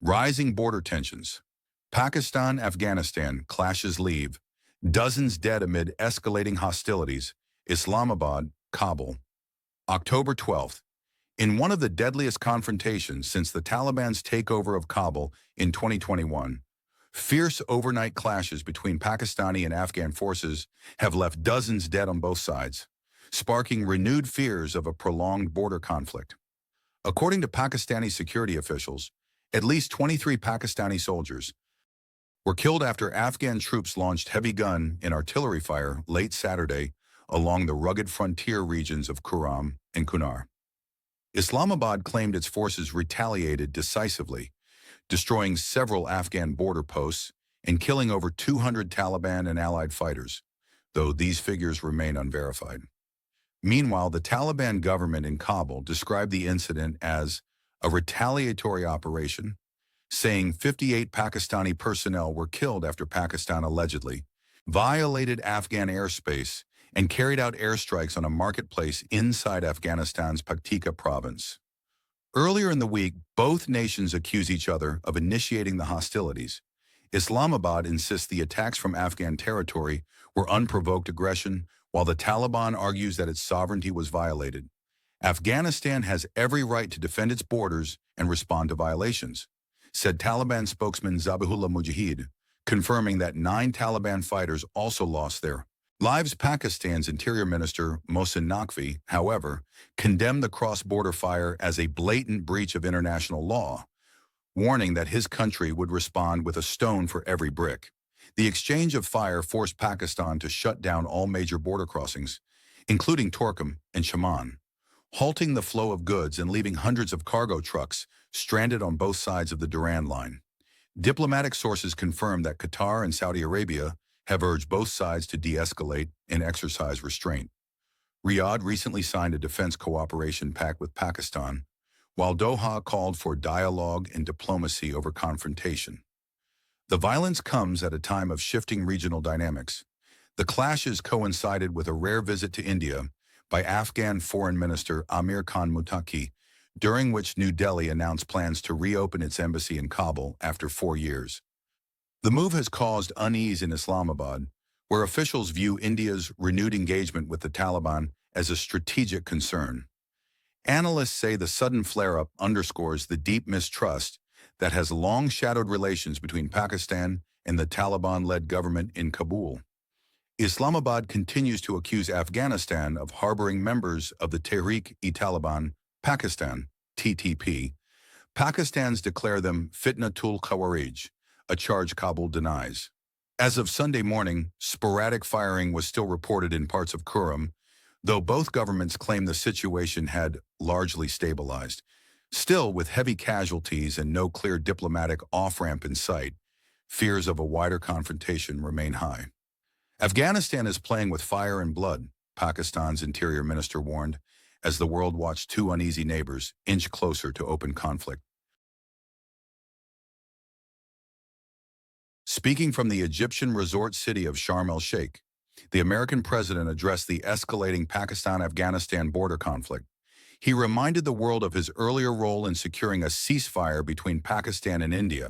Rising border tensions. Pakistan-Afghanistan clashes leave. Dozens dead amid escalating hostilities. Islamabad, Kabul. October 12th. In one of the deadliest confrontations since the Taliban's takeover of Kabul in 2021, fierce overnight clashes between Pakistani and Afghan forces have left dozens dead on both sides, sparking renewed fears of a prolonged border conflict. According to Pakistani security officials, at least 23 Pakistani soldiers were killed after Afghan troops launched heavy gun and artillery fire late Saturday along the rugged frontier regions of Kurram and Kunar. Islamabad claimed its forces retaliated decisively, destroying several Afghan border posts and killing over 200 Taliban and allied fighters, though these figures remain unverified. Meanwhile, the Taliban government in Kabul described the incident as a retaliatory operation, saying 58 Pakistani personnel were killed after Pakistan allegedly violated Afghan airspace and carried out airstrikes on a marketplace inside Afghanistan's Paktika province. Earlier in the week, both nations accuse each other of initiating the hostilities. Islamabad insists the attacks from Afghan territory were unprovoked aggression, while the Taliban argues that its sovereignty was violated. Afghanistan has every right to defend its borders and respond to violations, said Taliban spokesman Zabihullah Mujahid, confirming that 9 Taliban fighters also lost their lives. Pakistan's Interior Minister Mohsin Naqvi, however, condemned the cross-border fire as a blatant breach of international law, warning that his country would respond with a stone for every brick. The exchange of fire forced Pakistan to shut down all major border crossings, including Torkham and Shaman, halting the flow of goods and leaving hundreds of cargo trucks stranded on both sides of the Durand line. Diplomatic sources confirmed that Qatar and Saudi Arabia have urged both sides to de-escalate and exercise restraint. Riyadh recently signed a defense cooperation pact with Pakistan, while Doha called for dialogue and diplomacy over confrontation. The violence comes at a time of shifting regional dynamics. The clashes coincided with a rare visit to India by Afghan Foreign Minister Amir Khan Muttaqi, during which New Delhi announced plans to reopen its embassy in Kabul after 4 years. The move has caused unease in Islamabad, where officials view India's renewed engagement with the Taliban as a strategic concern. Analysts say the sudden flare-up underscores the deep mistrust that has long shadowed relations between Pakistan and the Taliban-led government in Kabul. Islamabad continues to accuse Afghanistan of harboring members of the Tehrik-e-Taliban Pakistan, TTP. Pakistan's declare them Fitnatul Khawarij, a charge Kabul denies. As of Sunday morning, sporadic firing was still reported in parts of Kurram, though both governments claim the situation had largely stabilized. Still, with heavy casualties and no clear diplomatic off-ramp in sight, fears of a wider confrontation remain high. Afghanistan is playing with fire and blood, Pakistan's interior minister warned, as the world watched 2 uneasy neighbors inch closer to open conflict. Speaking from the Egyptian resort city of Sharm el-Sheikh, the American president addressed the escalating Pakistan-Afghanistan border conflict. He reminded the world of his earlier role in securing a ceasefire between Pakistan and India,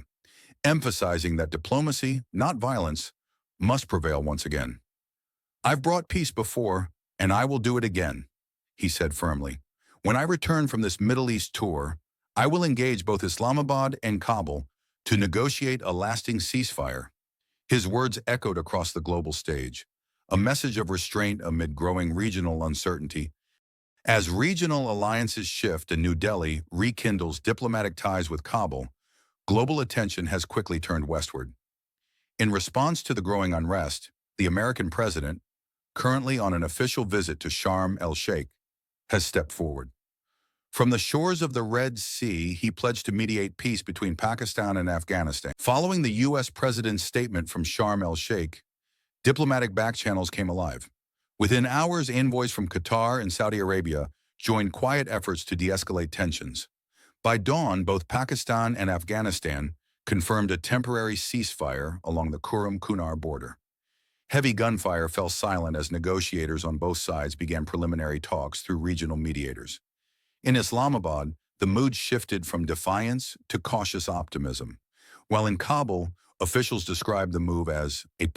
emphasizing that diplomacy, not violence, must prevail once again. "I've brought peace before, and I will do it again," he said firmly. "When I return from this Middle East tour, I will engage both Islamabad and Kabul to negotiate a lasting ceasefire." His words echoed across the global stage, a message of restraint amid growing regional uncertainty. As regional alliances shift and New Delhi rekindles diplomatic ties with Kabul, global attention has quickly turned westward. In response to the growing unrest, the American president, currently on an official visit to Sharm el-Sheikh, has stepped forward. From the shores of the Red Sea, he pledged to mediate peace between Pakistan and Afghanistan. Following the U.S. president's statement from Sharm el-Sheikh, diplomatic backchannels came alive. Within hours, envoys from Qatar and Saudi Arabia joined quiet efforts to de-escalate tensions. By dawn, both Pakistan and Afghanistan confirmed a temporary ceasefire along the Kurram-Kunar border. Heavy gunfire fell silent as negotiators on both sides began preliminary talks through regional mediators. In Islamabad, the mood shifted from defiance to cautious optimism. While in Kabul, officials described the move as a